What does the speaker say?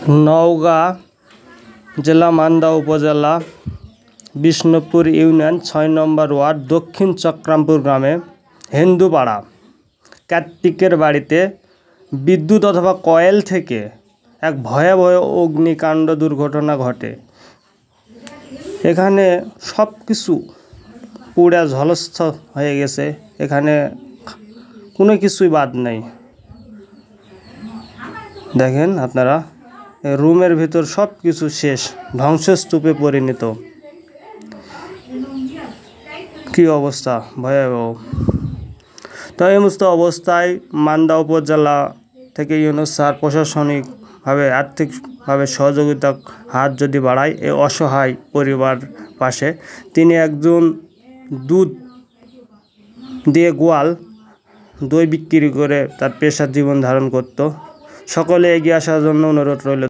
নওগাঁ জেলা মান্দা উপজেলা বিষ্ণুপুর ইউনিয়ন ৬ নম্বর ওয়ার্ড দক্ষিণ চক্রামপুর গ্রামে হিন্দুপাড়া কার্তিকের বাড়িতে বিদ্যুৎ অথবা কয়েল থেকে এক ভয়াবহ অগ্নিকাণ্ড দুর্ঘটনা ঘটে। এখানে সব কিছু পুড়ে ঝলস্থ হয়ে গেছে, এখানে কোনো কিছুই বাদ নেই। দেখেন আপনারা, রুমের ভিতর সব কিছু শেষ, ধ্বংসস্তূপে পরিণত। কি অবস্থা, ভয়াবহ। তো এই সমস্ত অবস্থায় মান্দা উপজেলা থেকে ইউনুস স্যার প্রশাসনিকভাবে আর্থিকভাবে সহযোগিতার হাত যদি বাড়ায় এই অসহায় পরিবার পাশে। তিনি একজন দুধ দিয়ে গোয়াল দই বিক্রি করে তার পেশার জীবন ধারণ করত। সকলে এগিয়ে আসার জন্য অনুরোধ রইল।